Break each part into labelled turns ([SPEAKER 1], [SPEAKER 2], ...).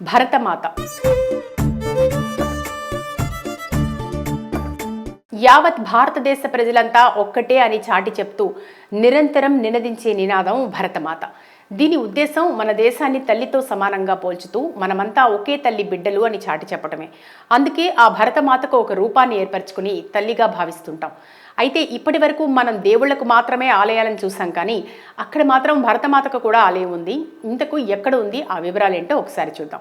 [SPEAKER 1] భరతమాత యావత్ భారతదేశ ప్రజలంతా ఒక్కటే అని చాటి చెప్తూ నిరంతరం నినదించే నినాదం భరతమాత. దీని ఉద్దేశం మన దేశాన్ని తల్లితో సమానంగా పోల్చుతూ మనమంతా ఒకే తల్లి బిడ్డలు అని చాటి చెప్పటమే. అందుకే ఆ భరతమాతకు ఒక రూపాన్ని ఏర్పరచుకుని తల్లిగా భావిస్తుంటాం. అయితే ఇప్పటి వరకు మనం దేవుళ్లకు మాత్రమే ఆలయాలను చూసాం, కానీ అక్కడ మాత్రం భరతమాతకు కూడా ఆలయం ఉంది. ఇంతకు ఎక్కడ ఉంది, ఆ వివరాలు ఏంటో ఒకసారి చూద్దాం.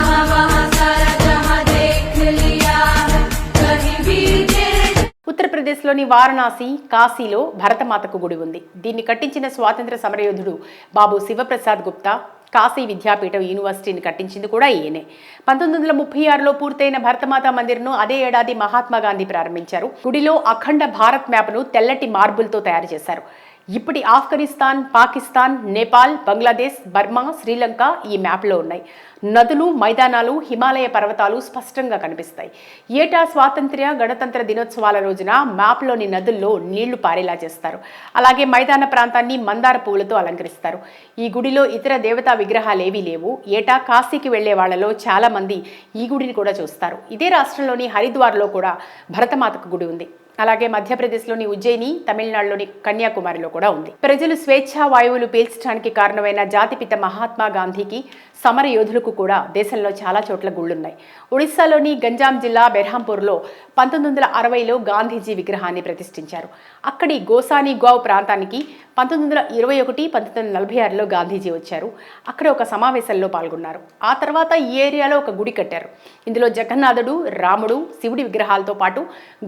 [SPEAKER 1] ఉత్తరప్రదేశ్లోని వారణాసి, కాశీలో భరతమాతకు గుడి ఉంది. దీన్ని కట్టించిన స్వాతంత్ర సమరయోధుడు బాబు శివప్రసాద్ గుప్తా. కాశీ విద్యాపీఠం యూనివర్సిటీని కట్టించింది కూడా ఈయనే. 1936లో పూర్తయిన భరతమాత మందిర్ను అదే ఏడాది మహాత్మా గాంధీ ప్రారంభించారు. గుడిలో అఖండ భారత్ మ్యాప్ను తెల్లటి మార్బుల్తో తయారు చేశారు. ఇప్పటి ఆఫ్ఘనిస్తాన్, పాకిస్తాన్, నేపాల్, బంగ్లాదేశ్, బర్మా, శ్రీలంక ఈ మ్యాప్లో ఉన్నాయి. నదులు, మైదానాలు, హిమాలయ పర్వతాలు స్పష్టంగా కనిపిస్తాయి. ఏటా స్వాతంత్ర్య, గణతంత్ర దినోత్సవాల రోజున మ్యాప్లోని నదుల్లో నీళ్లు పారేలా చేస్తారు. అలాగే మైదాన ప్రాంతాన్ని మందార పువ్వులతో అలంకరిస్తారు. ఈ గుడిలో ఇతర దేవతా విగ్రహాలేవీ లేవు. ఏటా కాశీకి వెళ్లే వాళ్లలో చాలా మంది ఈ గుడిని కూడా చూస్తారు. ఇదే రాష్ట్రంలోని హరిద్వార్లో కూడా భరతమాతకు గుడి ఉంది. అలాగే మధ్యప్రదేశ్లోని ఉజ్జయిని, తమిళనాడులోని కన్యాకుమారిలో కూడా ఉంది. ప్రజలు స్వేచ్ఛా వాయువులు పీల్చడానికి కారణమైన జాతిపిత మహాత్మా గాంధీకి, సమర యోధులకు కూడా దేశంలో చాలా చోట్ల గుళ్లున్నాయి. ఒడిశాలోని గంజాం జిల్లా బెర్హాంపూర్లో 1960లో గాంధీజీ విగ్రహాన్ని ప్రతిష్ఠించారు. అక్కడి గోసాని గావ్ ప్రాంతానికి 1921, 1946లో గాంధీజీ వచ్చారు. అక్కడ ఒక సమావేశంలో పాల్గొన్నారు. ఆ తర్వాత ఈ ఏరియాలో ఒక గుడి కట్టారు. ఇందులో జగన్నాథుడు, రాముడు, శివుడి విగ్రహాలతో పాటు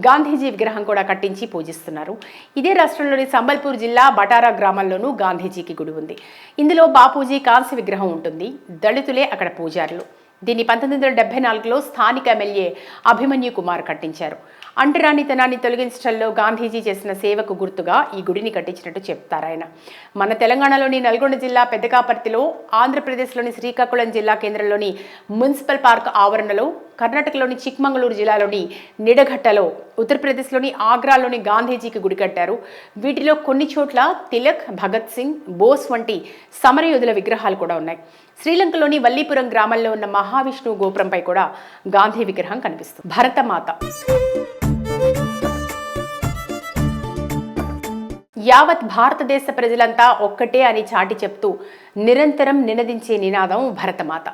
[SPEAKER 1] గాంధీజీ విగ్రహం కూడా కట్టించి పూజిస్తున్నారు. ఇదే రాష్ట్రంలోని సంబల్పూర్ జిల్లా బటారా గ్రామంలోనూ గాంధీజీకి గుడి ఉంది. ఇందులో బాపూజీ కాంస్య విగ్రహం ఉంటుంది. దళితులే అక్కడ పూజారులు. దీన్ని 1974లో స్థానిక ఎమ్మెల్యే అభిమన్యు కుమార్ కట్టించారు. అంటరానితనాన్ని తొలగించడంలో గాంధీజీ చేసిన సేవకు గుర్తుగా ఈ గుడిని కట్టించినట్టు చెప్తారాయన. మన తెలంగాణలోని నల్గొండ జిల్లా పెద్దకాపర్తిలో, ఆంధ్రప్రదేశ్లోని శ్రీకాకుళం జిల్లా కేంద్రంలోని మున్సిపల్ పార్క్ ఆవరణలో, కర్ణాటకలోని చిక్మంగళూరు జిల్లాలోని నిడఘట్టలో, ఉత్తరప్రదేశ్లోని ఆగ్రాలోని గాంధీజీకి గుడి కట్టారు. వీటిలో కొన్ని చోట్ల తిలక్, భగత్ సింగ్, బోస్ వంటి సమరయోధుల విగ్రహాలు కూడా ఉన్నాయి. శ్రీలంకలోని వల్లీపురం గ్రామంలో ఉన్న మహావిష్ణువు గోపురంపై కూడా గాంధీ విగ్రహం కనిపిస్తుంది. భరతమాత యావత్ భారతదేశ ప్రజలంతా ఒక్కటే అని చాటి చెప్తూ నిరంతరం నినదించే నినాదం భరతమాత.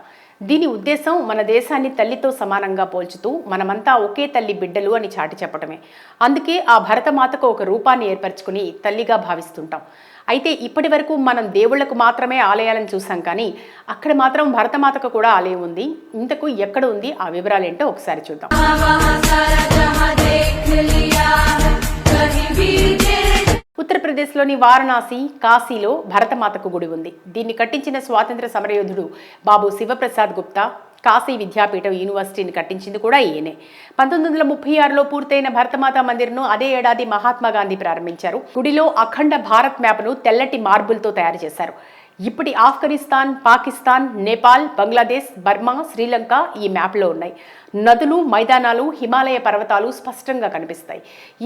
[SPEAKER 1] దీని ఉద్దేశం మన దేశాన్ని తల్లితో సమానంగా పోల్చుతూ మనమంతా ఒకే తల్లి బిడ్డలు అని చాటి చెప్పటమే. అందుకే ఆ భరతమాతకు ఒక రూపాన్ని ఏర్పరచుకుని తల్లిగా భావిస్తుంటాం. అయితే ఇప్పటి వరకు మనం దేవుళ్లకు మాత్రమే ఆలయాలను చూసాం, కానీ అక్కడ మాత్రం భరతమాతకు కూడా ఆలయం ఉంది. ఇంతకు ఎక్కడ ఉంది, ఆ వివరాలు ఏంటో ఒకసారి చూద్దాం. ఉత్తరప్రదేశ్లోని వారణాసి, కాశీలో భరతమాతకు గుడి ఉంది. దీన్ని కట్టించిన స్వాతంత్ర సమరయోధుడు బాబు శివప్రసాద్ గుప్తా. కాశీ విద్యాపీఠం యూనివర్సిటీని కట్టించింది కూడా ఈయనే. 1936లో పూర్తయిన భరతమాత మందిర్ను అదే ఏడాది మహాత్మా గాంధీ ప్రారంభించారు. గుడిలో అఖండ భారత్ మ్యాప్ను తెల్లటి మార్బుల్తో తయారు చేశారు. ఇప్పటి ఆఫ్ఘనిస్తాన్, పాకిస్తాన్, నేపాల్, బంగ్లాదేశ్, బర్మా, శ్రీలంక ఈ మ్యాప్లో ఉన్నాయి. నదులు, మైదానాలు, హిమాలయ పర్వతాలు స్పష్టంగా కనిపిస్తాయి.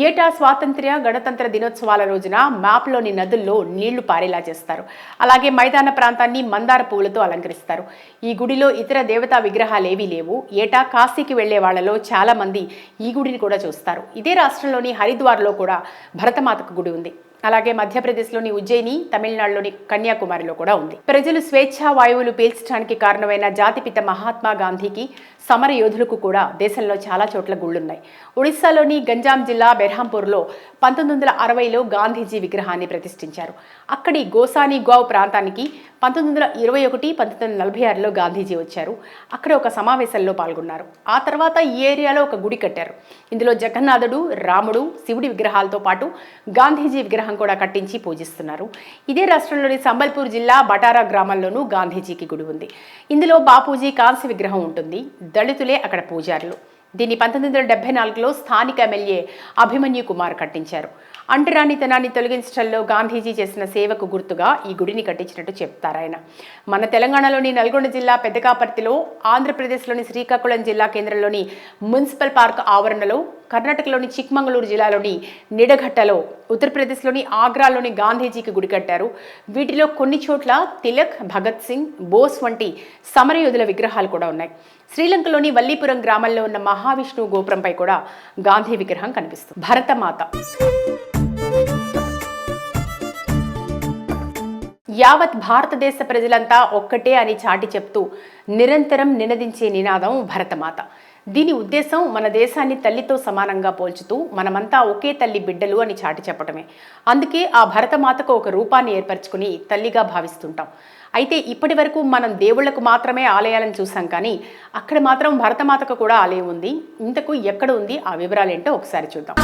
[SPEAKER 1] ఏటా స్వాతంత్ర్య, గణతంత్ర దినోత్సవాల రోజున మ్యాప్లోని నదుల్లో నీళ్లు పారేలా చేస్తారు. అలాగే మైదాన ప్రాంతాన్ని మందార పువ్వులతో అలంకరిస్తారు. ఈ గుడిలో ఇతర దేవతా విగ్రహాలేవీ లేవు. ఏటా కాశీకి వెళ్లే వాళ్లలో చాలా మంది ఈ గుడిని కూడా చూస్తారు. ఇదే రాష్ట్రంలోని హరిద్వార్లో కూడా భరతమాతకు గుడి ఉంది. అలాగే మధ్యప్రదేశ్లోని ఉజ్జయిని, తమిళనాడులోని కన్యాకుమారిలో కూడా ఉంది. ప్రజలు స్వేచ్ఛా వాయువులు పీల్చడానికి కారణమైన జాతిపిత మహాత్మా గాంధీకి, సమర యోధులకు కూడా దేశంలో చాలా చోట్ల గుళ్లున్నాయి. ఒడిశాలోని గంజాం జిల్లా బెర్హాంపూర్లో 1960లో గాంధీజీ విగ్రహాన్ని ప్రతిష్ఠించారు. అక్కడి గోసాని గావ్ ప్రాంతానికి 1921, 1946లో గాంధీజీ వచ్చారు. అక్కడ ఒక సమావేశంలో పాల్గొన్నారు. ఆ తర్వాత ఈ ఏరియాలో ఒక గుడి కట్టారు. ఇందులో జగన్నాథుడు, రాముడు, శివుడి విగ్రహాలతో పాటు గాంధీజీ విగ్రహం కూడా కట్టించి పూజిస్తున్నారు. ఇదే రాష్ట్రంలోని సంబల్పూర్ జిల్లా బటారా గ్రామంలోనూ గాంధీజీకి గుడి ఉంది. ఇందులో బాపూజీ కాంస్య విగ్రహం ఉంటుంది. దళితులే అక్కడ పూజారులు. దీన్ని 1974లో స్థానిక ఎమ్మెల్యే అభిమన్యు కుమార్ కట్టించారు. అంటరానితనాన్ని తొలగించడంలో గాంధీజీ చేసిన సేవకు గుర్తుగా ఈ గుడిని కట్టించినట్టు చెప్తారాయన. మన తెలంగాణలోని నల్గొండ జిల్లా పెద్దకాపర్తిలో, ఆంధ్రప్రదేశ్లోని శ్రీకాకుళం జిల్లా కేంద్రంలోని మున్సిపల్ పార్క్ ఆవరణలో, కర్ణాటకలోని చిక్మంగళూరు జిల్లాలోని నిడఘట్టలో, ఉత్తరప్రదేశ్లోని ఆగ్రాలోని గాంధీజీకి గుడి కట్టారు. వీటిలో కొన్ని చోట్ల తిలక్, భగత్ సింగ్, బోస్ వంటి సమరయోధుల విగ్రహాలు కూడా ఉన్నాయి. శ్రీలంకలోని వల్లీపురం గ్రామంలో ఉన్న మహావిష్ణువు గోపురంపై కూడా గాంధీ విగ్రహం కనిపిస్తుంది. భరతమాత యావత్ భారతదేశ ప్రజలంతా ఒక్కటే అని చాటి చెప్తూ నిరంతరం నినదించే నినాదం భరతమాత. దీని ఉద్దేశం మన దేశాన్ని తల్లితో సమానంగా పోల్చుతూ మనమంతా ఒకే తల్లి బిడ్డలు అని చాటి చెప్పటమే. అందుకే ఆ భరతమాతకు ఒక రూపాన్ని ఏర్పరచుకుని తల్లిగా భావిస్తుంటాం. అయితే ఇప్పటి వరకు మనం దేవుళ్లకు మాత్రమే ఆలయాలను చూసాం, కానీ అక్కడ మాత్రం భరతమాతకు కూడా ఆలయం ఉంది. ఇంతకు ఎక్కడ ఉంది, ఆ వివరాలేంటో ఒకసారి చూద్దాం.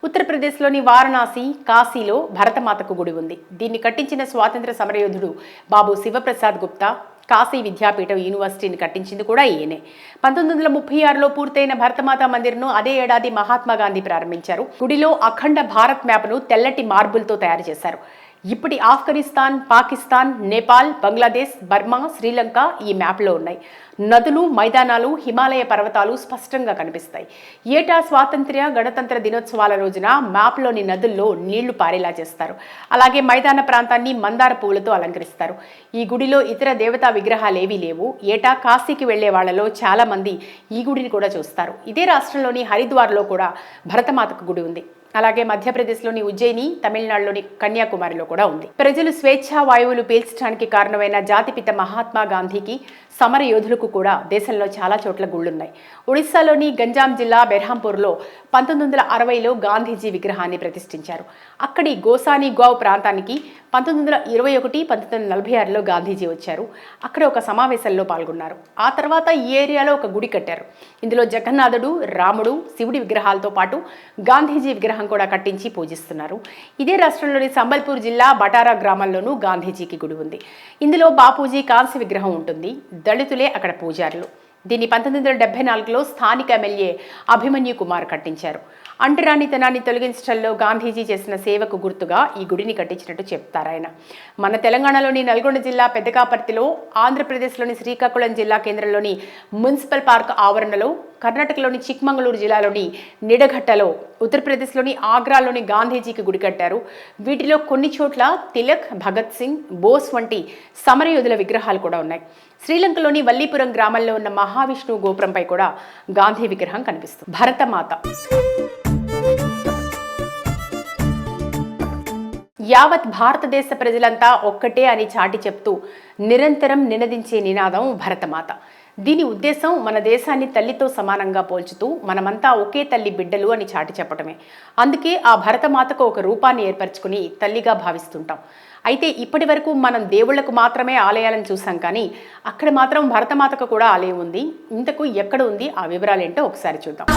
[SPEAKER 1] ఉత్తరప్రదేశ్లోని వారణాసి, కాశీలో భరతమాతకు గుడి ఉంది. దీన్ని కట్టించిన స్వాతంత్ర సమరయోధుడు బాబు శివప్రసాద్ గుప్తా. కాశీ విద్యాపీఠం యూనివర్సిటీని కట్టించింది కూడా ఈయనే. 1936లో పూర్తయిన భరతమాత మందిర్ను అదే ఏడాది మహాత్మా గాంధీ ప్రారంభించారు. గుడిలో అఖండ భారత్ మ్యాప్ను తెల్లటి మార్బుల్తో తయారు చేశారు. ఇప్పటి ఆఫ్ఘనిస్తాన్, పాకిస్తాన్, నేపాల్, బంగ్లాదేశ్, బర్మా, శ్రీలంక ఈ మ్యాప్లో ఉన్నాయి. నదులు, మైదానాలు, హిమాలయ పర్వతాలు స్పష్టంగా కనిపిస్తాయి. ఏటా స్వాతంత్ర్య, గణతంత్ర దినోత్సవాల రోజున మ్యాప్లోని నదుల్లో నీళ్లు పారేలా చేస్తారు. అలాగే మైదాన ప్రాంతాన్ని మందార పువ్వులతో అలంకరిస్తారు. ఈ గుడిలో ఇతర దేవతా విగ్రహాలేవీ లేవు. ఏటా కాశీకి వెళ్లే వాళ్లలో చాలా మంది ఈ గుడిని కూడా చూస్తారు. ఇదే రాష్ట్రంలోని హరిద్వార్లో కూడా భరతమాతకు గుడి ఉంది. అలాగే మధ్యప్రదేశ్లోని ఉజ్జయిని, తమిళనాడులోని కన్యాకుమారిలో కూడా ఉంది. ప్రజలు స్వేచ్ఛా వాయువులు పీల్చడానికి కారణమైన జాతిపిత మహాత్మా గాంధీకి, సమర యోధులకు కూడా దేశంలో చాలా చోట్ల గుళ్లున్నాయి. ఒడిశాలోని గంజాం జిల్లా బెర్హాంపూర్లో 1960లో గాంధీజీ విగ్రహాన్ని ప్రతిష్ఠించారు. అక్కడి గోసాని గావ్ ప్రాంతానికి 1921, 1946లో గాంధీజీ వచ్చారు. అక్కడ ఒక సమావేశంలో పాల్గొన్నారు. ఆ తర్వాత ఈ ఏరియాలో ఒక గుడి కట్టారు. ఇందులో జగన్నాథుడు, రాముడు, శివుడి విగ్రహాలతో పాటు గాంధీజీ విగ్రహం కూడా కట్టించి పూజిస్తున్నారు. ఇదే రాష్ట్రంలోని సంబల్పూర్ జిల్లా బటారా గ్రామంలోనూ గాంధీజీకి గుడి ఉంది. ఇందులో బాపూజీ కాంస్య విగ్రహం ఉంటుంది. దళితులే అక్కడ పూజారులు. దీన్ని 1974లో స్థానిక ఎమ్మెల్యే అభిమన్యు కుమార్ కట్టించారు. అంటరానితనాన్ని తొలగించడంలో గాంధీజీ చేసిన సేవకు గుర్తుగా ఈ గుడిని కట్టించినట్టు చెప్తారాయన. మన తెలంగాణలోని నల్గొండ జిల్లా పెద్దకాపర్తిలో, ఆంధ్రప్రదేశ్లోని శ్రీకాకుళం జిల్లా కేంద్రంలోని మున్సిపల్ పార్క్ ఆవరణలో, కర్ణాటకలోని చిక్మంగళూరు జిల్లాలోని నిడఘట్టలో, ఉత్తరప్రదేశ్లోని ఆగ్రాలోని గాంధీజీకి గుడి కట్టారు. వీటిలో కొన్ని చోట్ల తిలక్, భగత్ సింగ్, బోస్ వంటి సమరయోధుల విగ్రహాలు కూడా ఉన్నాయి. శ్రీలంకలోని వల్లీపురం గ్రామంలో ఉన్న మహావిష్ణువు గోపురంపై కూడా గాంధీ విగ్రహం కనిపిస్తుంది. భరతమాత యావత్ భారతదేశ ప్రజలంతా ఒక్కటే అని చాటి చెప్తూ నిరంతరం నినదించే నినాదం భరతమాత. దీని ఉద్దేశం మన దేశాన్ని తల్లితో సమానంగా పోల్చుతూ మనమంతా ఒకే తల్లి బిడ్డలు అని చాటి చెప్పటమే. అందుకే ఆ భరతమాతకు ఒక రూపాన్ని ఏర్పరచుకుని తల్లిగా భావిస్తుంటాం. అయితే ఇప్పటి వరకు మనం దేవుళ్లకు మాత్రమే ఆలయాలను చూసాం, కానీ అక్కడ మాత్రం భరతమాతకు కూడా ఆలయం ఉంది. ఇంతకు ఎక్కడ ఉంది, ఆ వివరాలేంటో ఒకసారి చూద్దాం.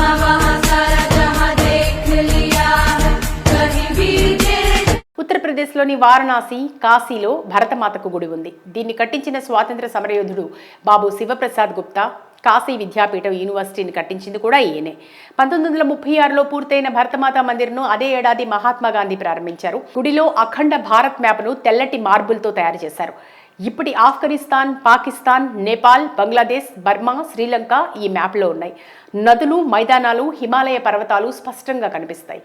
[SPEAKER 1] ఉత్తరప్రదేశ్లోని వారణాసి, కాశీలో భరతమాతకు గుడి ఉంది. దీన్ని కట్టించిన స్వాతంత్ర సమరయోధుడు బాబు శివప్రసాద్ గుప్తా. కాశీ విద్యాపీఠం యూనివర్సిటీని కట్టించింది కూడా ఈయనే. 1936లో పూర్తయిన భరతమాత మందిర్ను అదే ఏడాది మహాత్మా గాంధీ ప్రారంభించారు. గుడిలో అఖండ భారత్ మ్యాప్ను తెల్లటి మార్బుల్తో తయారు చేశారు. ఇప్పటి ఆఫ్ఘనిస్తాన్, పాకిస్తాన్, నేపాల్, బంగ్లాదేశ్, బర్మా, శ్రీలంక ఈ మ్యాప్లో ఉన్నాయి. నదులు, మైదానాలు, హిమాలయ పర్వతాలు స్పష్టంగా కనిపిస్తాయి.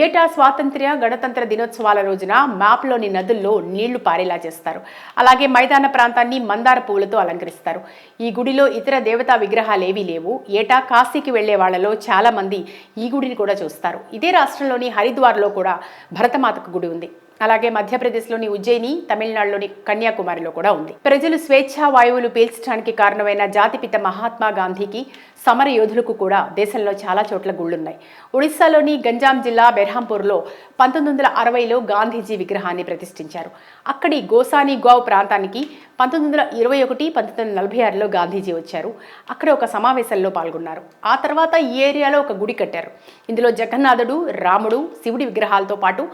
[SPEAKER 1] ఏటా స్వాతంత్ర్య, గణతంత్ర దినోత్సవాల రోజున మ్యాప్లోని నదుల్లో నీళ్లు పారేలా చేస్తారు. అలాగే మైదాన ప్రాంతాన్ని మందార పువ్వులతో అలంకరిస్తారు. ఈ గుడిలో ఇతర దేవతా విగ్రహాలేవీ లేవు. ఏటా కాశీకి వెళ్లే వాళ్లలో చాలా మంది ఈ గుడిని కూడా చూస్తారు. ఇదే రాష్ట్రంలోని హరిద్వార్లో కూడా భరతమాతకు గుడి ఉంది. అలాగే మధ్యప్రదేశ్లోని ఉజ్జయిని, తమిళనాడులోని కన్యాకుమారిలో కూడా ఉంది. ప్రజలు స్వేచ్ఛా వాయువులు పీల్చడానికి కారణమైన జాతిపిత మహాత్మా గాంధీకి, సమర యోధులకు కూడా దేశంలో చాలా చోట్ల గుళ్లున్నాయి. ఒడిశాలోని గంజాం జిల్లా బెర్హాంపూర్లో 1960లో గాంధీజీ విగ్రహాన్ని ప్రతిష్ఠించారు. అక్కడి గోసాని గావ్ ప్రాంతానికి 1921, 1946లో గాంధీజీ వచ్చారు. అక్కడ ఒక సమావేశంలో పాల్గొన్నారు. ఆ తర్వాత ఈ ఏరియాలో ఒక గుడి కట్టారు. ఇందులో జగన్నాథుడు, రాముడు, శివుడి విగ్రహాలతో పాటు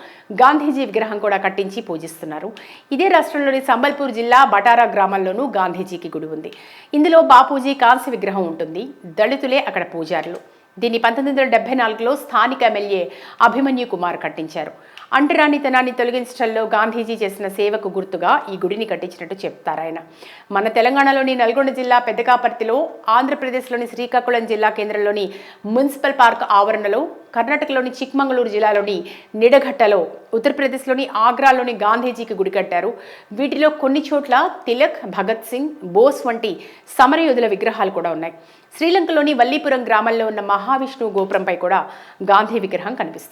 [SPEAKER 1] గాంధీజీ విగ్రహం కూడా కట్టించి పూజిస్తున్నారు. ఇదే రాష్ట్రంలోని సంబల్పూర్ జిల్లా బటారా గ్రామంలోనూ గాంధీజీకి గుడి ఉంది. ఇందులో బాపూజీ కాంస్య విగ్రహం ఉంటుంది. దళితులే అక్కడ పూజారులు. దీన్ని 1974లో స్థానిక ఎమ్మెల్యే అభిమన్యు కుమార్ కట్టించారు. అంటరానితనాన్ని తొలగించడంలో గాంధీజీ చేసిన సేవకు గుర్తుగా ఈ గుడిని కట్టించినట్టు చెప్తారాయన. మన తెలంగాణలోని నల్గొండ జిల్లా పెద్దకాపర్తిలో, ఆంధ్రప్రదేశ్లోని శ్రీకాకుళం జిల్లా కేంద్రంలోని మున్సిపల్ పార్క్ ఆవరణలో, కర్ణాటకలోని చిక్మంగళూరు జిల్లాలోని నిడఘట్టలో, ఉత్తరప్రదేశ్లోని ఆగ్రాలోని గాంధీజీకి గుడి కట్టారు. వీటిలో కొన్ని చోట్ల తిలక్, భగత్ సింగ్, బోస్ వంటి సమరయోధుల విగ్రహాలు కూడా ఉన్నాయి. శ్రీలంకలోని వల్లీపురం గ్రామంలో ఉన్న మహావిష్ణువు గోపురంపై కూడా గాంధీ విగ్రహం కనిపిస్తుంది.